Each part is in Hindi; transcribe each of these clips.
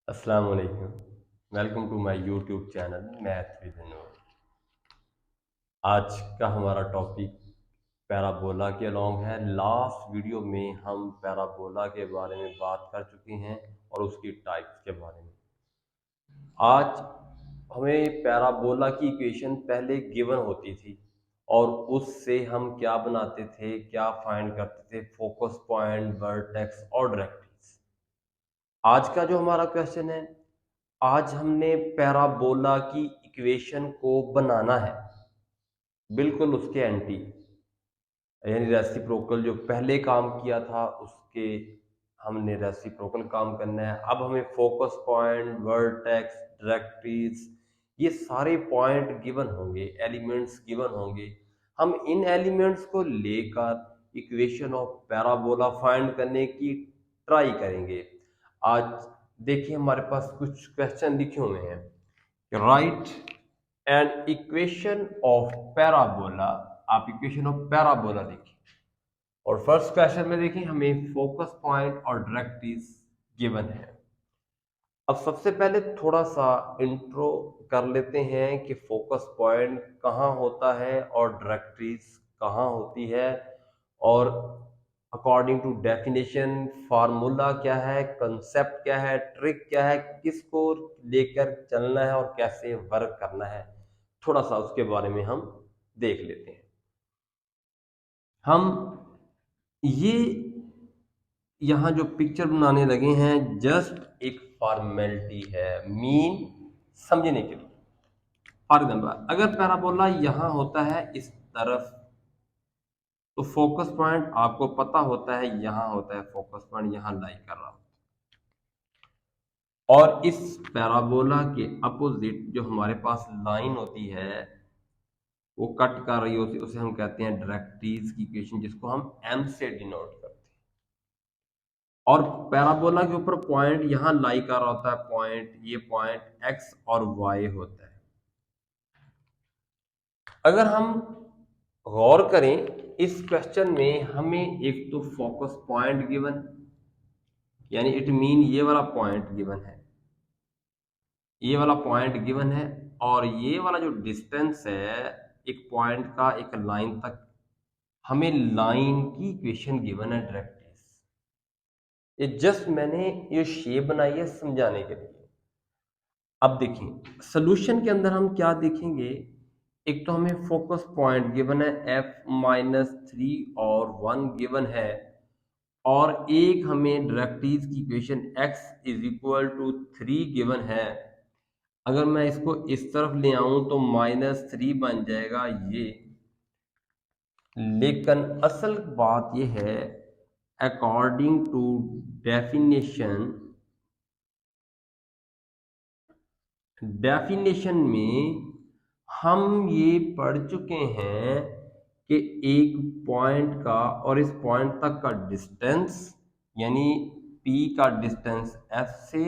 अस्सलाम वालेकुम। Welcome to my YouTube channel math with Noor. आज का हमारा टॉपिक पैराबोला के अलॉन्ग है। लास्ट वीडियो में हम पैराबोला के बारे में बात कर चुके हैं और उसकी टाइप्स के बारे में। आज हमें पैराबोला की इक्वेशन पहले गिवन होती थी और उससे हम क्या बनाते थे, क्या फाइंड करते थे, फोकस पॉइंट, वर्टेक्स और डायरेक्ट्रिक्स। आज का जो हमारा क्वेश्चन है, आज हमने पैराबोला की इक्वेशन को बनाना है, बिल्कुल उसके एंटी, यानी रेसिप्रोकल। जो पहले काम किया था उसके हमने रेसिप्रोकल काम करना है। अब हमें फोकस पॉइंट, वर्टेक्स, डायरेक्ट्रिक्स, ये सारे पॉइंट गिवन होंगे, एलिमेंट्स गिवन होंगे। हम इन एलिमेंट्स को लेकर इक्वेशन ऑफ पैराबोला फाइंड करने की ट्राई करेंगे। आज देखिए हमारे पास कुछ क्वेश्चन लिखे हुए हैं। Right and equation of parabola. आप इक्वेशन ऑफ पैराबोला देखिए और फर्स्ट क्वेश्चन में देखिए हमें फोकस पॉइंट और डायरेक्ट्रिक्स गिवन है। अब सबसे पहले थोड़ा सा इंट्रो कर लेते हैं कि फोकस पॉइंट कहाँ होता है और डायरेक्ट्रिक्स कहाँ होती है, और अकॉर्डिंग टू डेफिनेशन फार्मूला क्या है, कंसेप्ट क्या है, ट्रिक क्या है, किसको लेकर चलना है और कैसे वर्क करना है, थोड़ा सा उसके बारे में हम देख लेते हैं। हम ये यहाँ जो पिक्चर बनाने लगे हैं जस्ट एक फॉर्मेलिटी है, मीन समझने के लिए। फॉर एग्जाम्पल अगर पैराबोला यहाँ होता है इस तरफ, तो फोकस पॉइंट आपको पता होता है यहाँ होता है, फोकस पॉइंट यहाँ लाई कर रहा होता है। और इस पैराबोला के अपोजिट जो हमारे पास लाइन होती है वो कट कर रही होती है, उसे हम कहते हैं डायरेक्ट्रिक्स की इक्वेशन, जिसको हम एम से डिनोट करते हैं। और पैराबोला के ऊपर पॉइंट यहाँ लाई कर रहा होता है, पॉइंट, ये पॉइंट एक्स और वाई होता है। अगर हम गौर करें इस क्वेश्चन में, हमें एक तो फोकस पॉइंट गिवन, यानी इट मीन ये वाला पॉइंट गिवन है, ये वाला पॉइंट गिवन है, और ये वाला जो डिस्टेंस है एक पॉइंट का एक लाइन तक, हमें लाइन की इक्वेशन गिवन है डायरेक्ट्रिक्स। ये जस्ट मैंने ये शेप बनाई है समझाने के लिए। अब देखिए सोल्यूशन के अंदर हम क्या देखेंगे। एक तो हमें फोकस पॉइंट गिवन है f-3 और 1 गिवन है, और एक हमें डायरेक्ट्रिक्स की equation x is equal to 3 given है। अगर मैं इसको इस तरफ ले आऊं तो -3 बन जाएगा ये। लेकिन असल बात यह है, अकॉर्डिंग टू डेफिनेशन, डेफिनेशन में हम ये पढ़ चुके हैं कि एक पॉइंट का और इस पॉइंट तक का डिस्टेंस, यानी P का डिस्टेंस F से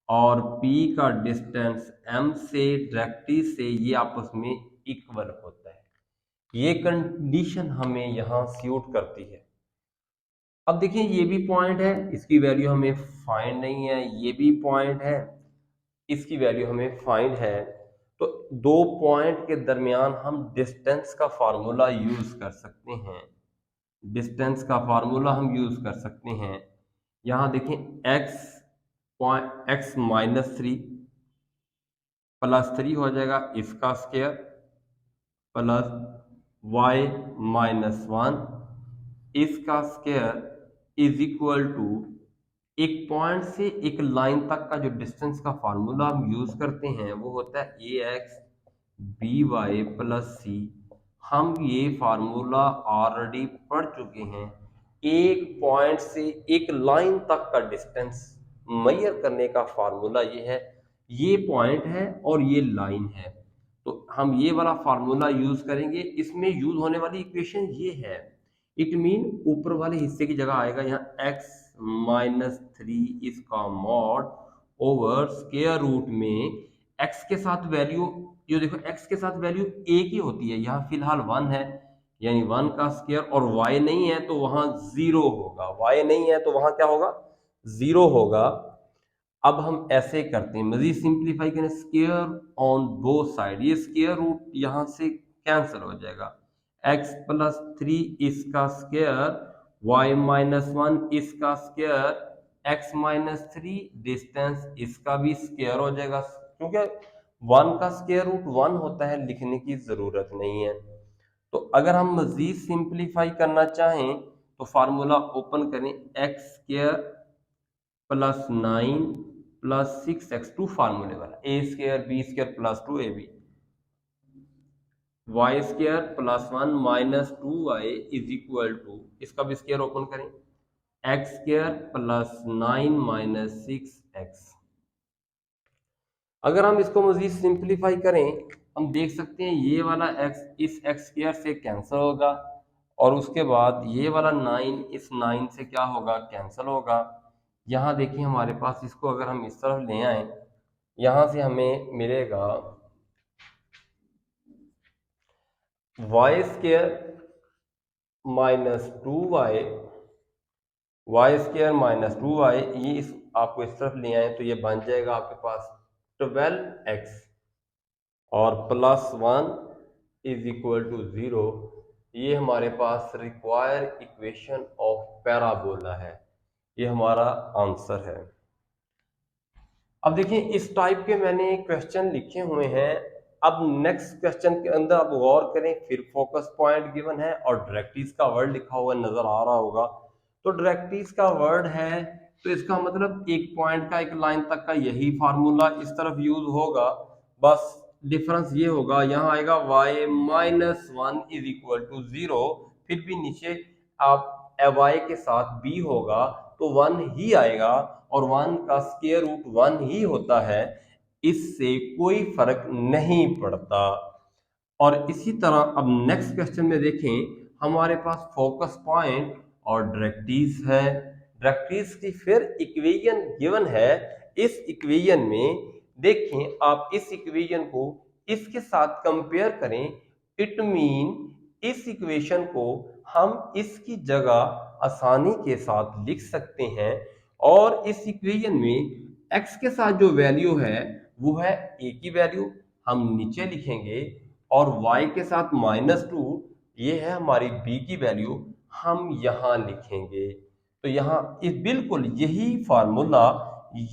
और P का डिस्टेंस M से, डायरेक्ट्रिक्स से, ये आपस में इक्वल होता है। ये कंडीशन हमें यहाँ सूट करती है। अब देखिए ये भी पॉइंट है, इसकी वैल्यू हमें फाइंड नहीं है, ये भी पॉइंट है, इसकी वैल्यू हमें फाइंड है। तो दो पॉइंट के दरमियान हम डिस्टेंस का फार्मूला यूज कर सकते हैं, डिस्टेंस का फार्मूला हम यूज कर सकते हैं। यहाँ देखें x पॉइंट x-3 +3 हो जाएगा इसका स्क्वायर, प्लस y-1 इसका स्क्वायर इज इक्वल टू, एक पॉइंट से एक लाइन तक का जो डिस्टेंस का फार्मूला हम यूज करते हैं वो होता है ax by प्लस सी। हम ये फार्मूला ऑलरेडी पढ़ चुके हैं। एक पॉइंट से एक लाइन तक का डिस्टेंस मेजर करने का फार्मूला ये है, ये पॉइंट है और ये लाइन है, तो हम ये वाला फार्मूला यूज करेंगे। इसमें यूज होने वाली इक्वेशन ये है, इट मीन ऊपर वाले हिस्से की जगह आएगा यहाँ x-3 इसका मॉड ओवर स्क्वायर रूट में x के साथ वैल्यू, जो देखो x के साथ वैल्यू एक ही होती है, यहाँ फिलहाल 1 है, यानी 1 का स्क्वायर, और y नहीं है तो वहां 0 होगा, y नहीं है तो वहां क्या होगा, 0 होगा। अब हम ऐसे करते हैं, मजीद सिंप्लीफाई करें, स्क्वायर ऑन बोथ साइड, ये स्क्वायर रूट यहाँ से कैंसिल हो जाएगा, x प्लस 3 इसका स्क्वायर, y माइनस 1 इसका स्क्वायर, x माइनस 3 डिस्टेंस इसका भी स्क्वायर हो जाएगा, क्योंकि 1 का स्क्वायर रूट 1 होता है, लिखने की जरूरत नहीं है। तो अगर हम मजीद सिंप्लीफाई करना चाहें तो फार्मूला ओपन करें, x square plus 9 plus 6x2 फार्मूले वाला, a square b square plus 2ab, y square plus 1 minus 2y is equal to, इसका भी स्क्वायर ओपन करें, x square plus 9 minus 6x। अगर हम इसको मजीद सिंप्लीफाई करें, हम देख सकते हैं ये वाला x इस एक्स स्क्वायर से कैंसिल होगा, और उसके बाद ये वाला 9 इस 9 से क्या होगा, कैंसिल होगा। यहाँ देखिए हमारे पास, इसको अगर हम इस तरफ ले आए, यहाँ से हमें मिलेगा y square minus 2y, y square minus 2y, ये इस आपको इस तरफ ले आए तो ये बन जाएगा आपके पास 12x, और प्लस 1 इज इक्वल टू 0। ये हमारे पास रिक्वायर इक्वेशन ऑफ पैराबोला है, ये हमारा आंसर है। अब देखिए इस टाइप के मैंने क्वेश्चन लिखे हुए हैं। अब नेक्स्ट क्वेश्चन के अंदर आप गौर करें, फिर फोकस पॉइंट गिवन है और डायरेक्ट्रिक्स का वर्ड लिखा हुआ नजर आ रहा होगा। तो डायरेक्ट्रिक्स का वर्ड है तो इसका मतलब एक पॉइंट का, एक लाइन तक का यही फार्मूला इस तरफ यूज होगा, बस डिफरेंस ये होगा, यहाँ आएगा y minus 1 is equal to 0, फिर भी नीचे आप y के साथ b होगा तो 1 ही आएगा, और 1 का स्क्वायर रूट 1 ही होता है, इससे कोई फर्क नहीं पड़ता। और इसी तरह अब नेक्स्ट क्वेश्चन में देखें, हमारे पास फोकस पॉइंट और डायरेक्ट्रिक्स है, डायरेक्ट्रिक्स की फिर इक्वेशन गिवन है। इस इक्वेशन में देखें, आप इस इक्वेशन को इसके साथ कंपेयर करें, इट मीन इस इक्वेशन को हम इसकी जगह आसानी के साथ लिख सकते हैं, और इस इक्वेशन में x के साथ जो वैल्यू है वो है a की वैल्यू, हम नीचे लिखेंगे, और y के साथ -2 ये है हमारी b की वैल्यू, हम यहाँ लिखेंगे। तो यहाँ इस बिल्कुल यही फार्मूला,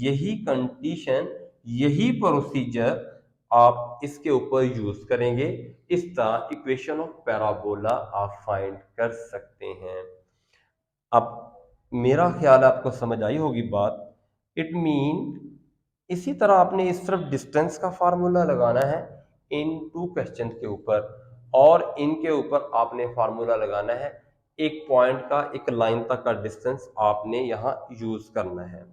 यही कंडीशन, यही प्रोसीजर आप इसके ऊपर यूज करेंगे, इस तरह इक्वेशन ऑफ पैराबोला आप फाइंड कर सकते हैं। अब मेरा ख्याल आपको समझ आई होगी बात। इट मीन इसी तरह आपने इस तरफ डिस्टेंस का फार्मूला लगाना है इन टू क्वेश्चन के ऊपर, और इनके ऊपर आपने फार्मूला लगाना है एक पॉइंट का, एक लाइन तक का डिस्टेंस आपने यहाँ यूज करना है।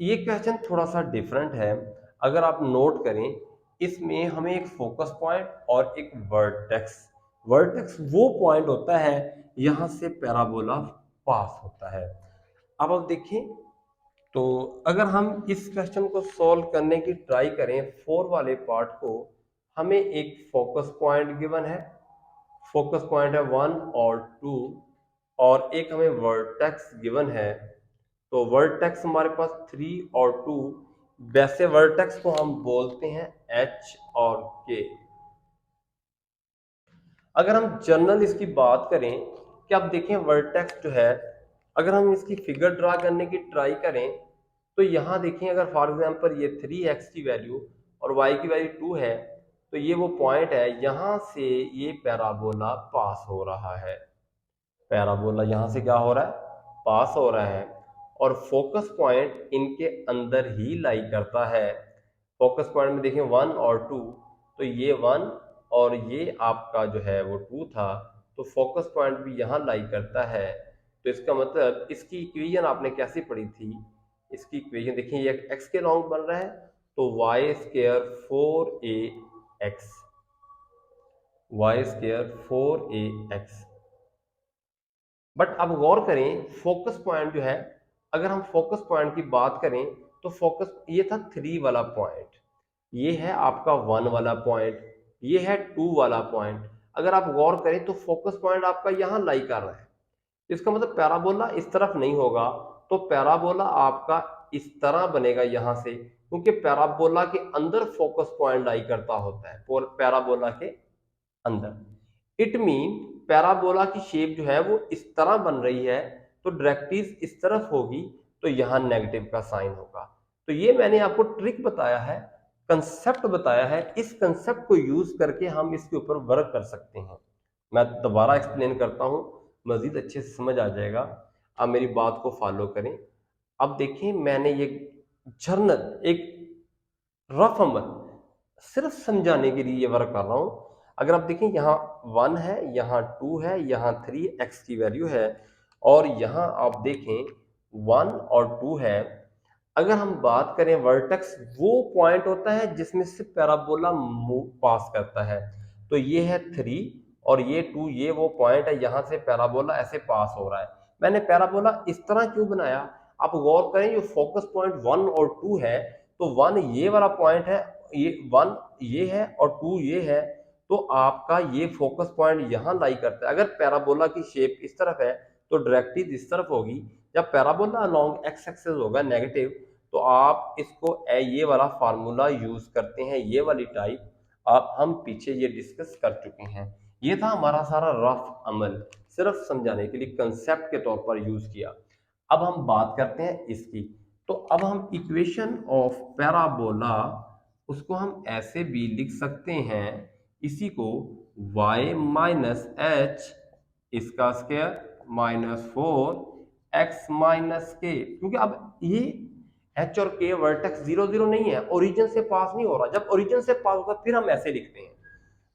ये क्वेश्चन थोड़ा सा डिफरेंट है, अगर आप नोट करें, इसमें हमें एक फोकस पॉइंट और एक वर्टेक्स, वर्टेक्स वो पॉइंट होता है यहाँ से पैराबोला पास होता है। अब आप देखिए, तो अगर हम इस क्वेश्चन को सॉल्व करने की ट्राई करें, 4 वाले पार्ट को, हमें एक फोकस पॉइंट गिवन है, फोकस पॉइंट है 1 और 2, और एक हमें वर्टेक्स गिवन है, तो वर्टेक्स हमारे पास 3 और 2, वैसे वर्टेक्स को हम बोलते हैं H और K। अगर हम जनरल इसकी बात करें कि आप देखें वर्टेक्स जो है, अगर हम इसकी फिगर ड्रा करने की ट्राई करें तो यहाँ देखें, अगर फॉर एग्जांपल ये 3x की वैल्यू और y की वैल्यू 2 है, तो ये वो पॉइंट है, यहाँ से ये पैराबोला पास हो रहा है, पैराबोला यहाँ से क्या हो रहा है, पास हो रहा है, और फोकस पॉइंट इनके अंदर ही लाई करता है। फोकस पॉइंट में देखें 1 और 2, तो ये 1 और ये आपका जो है वो 2 था, तो फोकस पॉइंट भी यहाँ लाई करता है। तो इसका मतलब इसकी इक्वेशन आपने कैसी पढ़ी थी, इसकी इक्वेशन देखिए, ये x के लॉन्ग बन रहा है, तो y square 4ax, y square 4ax। But अब गौर करें, फोकस पॉइंट जो है, अगर हम फोकस पॉइंट की बात करें तो फोकस ये था 3 वाला पॉइंट, ये है आपका 1 वाला पॉइंट, ये है 2 वाला पॉइंट। अगर आप गौर करें तो फोकस पॉइंट आपका यहाँ लाई कर रहा है, इसका मतलब पैराबोला इस तरफ नहीं होगा, तो पैराबोला आपका इस तरह बनेगा यहाँ से, क्योंकि पैराबोला के अंदर फोकस पॉइंट लाई करता होता है, पैराबोला के अंदर। इट मीन पैराबोला की शेप जो है वो इस तरह बन रही है, तो डायरेक्ट्रिक्स इस तरफ होगी, तो यहाँ नेगेटिव का साइन होगा। तो ये मैंने आपको ट्रिक बताया है, कंसेप्ट बताया है, इस कंसेप्ट को यूज करके हम इसके ऊपर वर्क कर सकते हैं। मैं दोबारा एक्सप्लेन करता हूँ, मजीद अच्छे से समझ आ जाएगा। अब मेरी बात को फॉलो करें। अब देखिए, मैंने ये जर्नल एक रफ अमल सिर्फ समझाने के लिए ये वर्क कर रहा हूं। अगर आप देखें, यहाँ 1 है, यहाँ 2 है, यहाँ 3 एक्स की वैल्यू है, और यहाँ आप देखें 1 और 2 है। अगर हम बात करें वर्टेक्स, वो पॉइंट होता है जिसमें से पैराबोला पास करता है। तो ये है 3 और ये 2, ये वो पॉइंट है यहाँ से पैराबोला ऐसे पास हो रहा है। मैंने पैराबोला इस तरह क्यों बनाया, आप गौर करें, जो फोकस पॉइंट 1 और 2 है, तो 1 ये वाला पॉइंट है, ये 1 ये है और 2 ये है, तो आपका ये फोकस पॉइंट यहाँ लाई करता है। अगर पैराबोला की शेप इस तरफ है तो डायरेक्ट्रिक्स इस तरफ होगी। जब पैराबोला अलोंग एक्स एक्सिस होगा नेगेटिव, तो आप इसको ये वाला फार्मूला यूज करते हैं, ये वाली टाइप आप हम पीछे ये डिस्कस कर चुके हैं। ये था हमारा सारा रफ अमल, सिर्फ समझाने के लिए कंसेप्ट के तौर पर यूज किया। अब हम बात करते हैं इसकी। तो अब हम इक्वेशन ऑफ पैराबोला, उसको हम ऐसे भी लिख सकते हैं, इसी को y माइनस एच इसका स्क्वायर माइनस 4x माइनस के, क्योंकि अब ये h और k वर्टेक्स 0 0 नहीं है, ओरिजिन से पास नहीं हो रहा। जब ओरिजिन से पास होता फिर हम ऐसे लिखते हैं।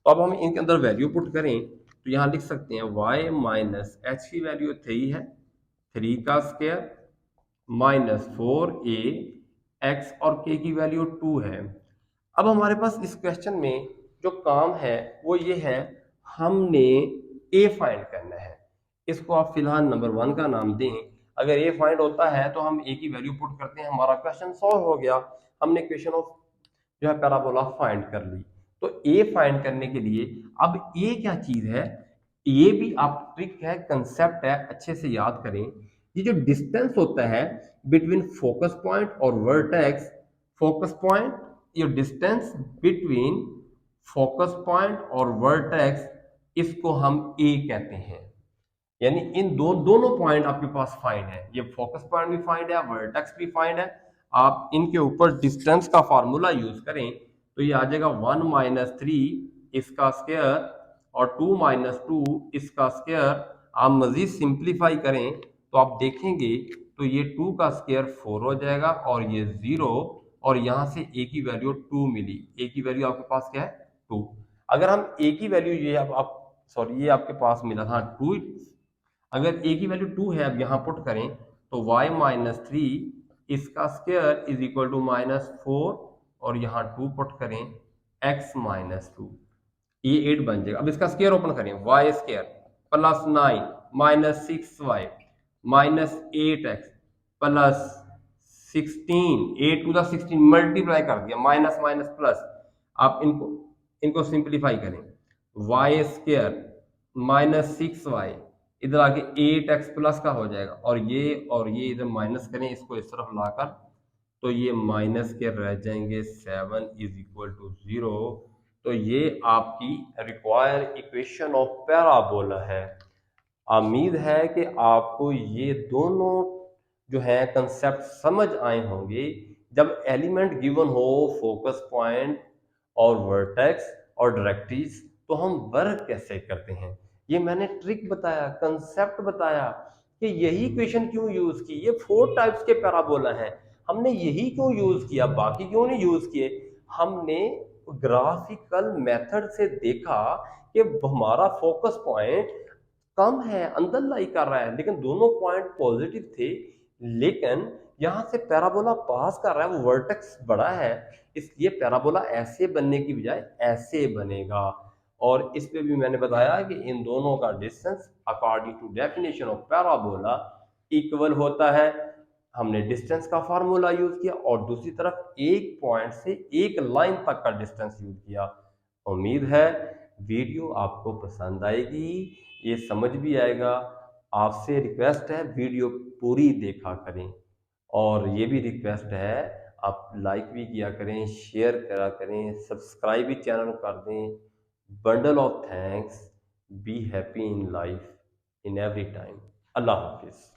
तो अब हम इनके अंदर वैल्यू पुट करें, तो यहाँ लिख सकते हैं y माइनस एच की वैल्यू 3 है, 3 का स्क्वायर माइनस 4a, x और k की वैल्यू 2 है। अब हमारे पास इस क्वेश्चन में जो काम है वो ये है, हमने a फाइंड करना है। इसको आप फिलहाल नंबर 1 का नाम दें। अगर a फाइंड होता है तो हम a की वैल्यू पुट करते हैं, हमारा क्वेश्चन सॉल्व हो गया। हमने इक्वेशन ऑफ जो है पैराबोला फाइंड कर ली। तो a फाइंड करने के लिए अब a क्या चीज है, ये भी आप ट्रिक है, कंसेप्ट है, अच्छे से याद करें। ये जो डिस्टेंस होता है बिटवीन फोकस पॉइंट और वर्टेक्स, फोकस पॉइंट, ये डिस्टेंस बिटवीन फोकस पॉइंट और वर्टेक्स, इसको हम ए कहते हैं। यानी इन दोनों पॉइंट आपके पास फाइंड है, ये फोकस पॉइंट भी फाइंड है, वर्टेक्स भी फाइंड है। आप इनके ऊपर डिस्टेंस का फार्मूला यूज करें तो ये आ जाएगा 1 माइनस 3 इसका स्क्वायर और 2 माइनस 2 इसका स्क्वायर। आप मजीद सिंप्लीफाई करें तो आप देखेंगे, तो ये 2 का स्क्वायर 4 हो जाएगा और ये 0, और यहाँ से a की वैल्यू 2 मिली। a की वैल्यू आपके पास क्या है, 2। अगर हम a की वैल्यू ये आप सॉरी ये आपके पास मिला था 2, अगर a की वैल्यू 2 है, अब यहाँ पुट करें तो y माइनस 3 इसका square is equal to minus 4, और यहाँ 2 पुट करें x माइनस 2, ये 8 बन जाएगा। अब इसका स्क्वायर ओपन करें, y square plus 9 minus 6y minus 8x plus 16, 8 to the 16 multiply कर दिया, माइनस माइनस प्लस। आप इनको सिंप्लीफाई करें, y स्क्वायर माइनस 6y, इधर आके 8x प्लस का हो जाएगा, और ये इधर माइनस करें, इसको इस तरफ लाकर, तो ये माइनस के रह जाएंगे 7 इज इक्वल टू 0। तो ये आपकी रिक्वायर्ड इक्वेशन ऑफ पैराबोला है। उम्मीद है कि आपको ये दोनों जो है कंसेप्ट समझ आए होंगे। जब एलिमेंट गिवन हो, फोकस पॉइंट और वर्टेक्स और डायरेक्ट्रिक्स, तो हम वर्क कैसे करते हैं, ये मैंने ट्रिक बताया, कंसेप्ट बताया कि यही इक्वेशन क्यों यूज की। ये 4 टाइप्स के पैराबोला हैं, हमने यही क्यों यूज किया, बाकी क्यों नहीं यूज किए। हमने ग्राफिकल मेथड से देखा कि हमारा फोकस पॉइंट कम है, अंदर लाई कर रहा है, लेकिन दोनों पॉइंट पॉजिटिव थे, लेकिन यहां से पैराबोला पास कर रहा है, वो वर्टेक्स बड़ा है, इसलिए पैराबोला ऐसे बनने की बजाय ऐसे बनेगा। और इस पे भी मैंने बताया कि इन दोनों का distance according to definition of parabola equal होता है। हमने डिस्टेंस का फार्मूला यूज किया और दूसरी तरफ एक पॉइंट से एक लाइन तक का डिस्टेंस यूज किया। उम्मीद है वीडियो आपको पसंद आएगी, ये समझ भी आएगा। आपसे रिक्वेस्ट है वीडियो पूरी देखा करें। और ये भी रिक्वेस्ट है, आप लाइक भी किया करें, शेयर करा करें, सब्सक्राइब भी चैनल कर दें। Bundle of thanks. Be happy in life in every time. अल्लाह हाफिज़।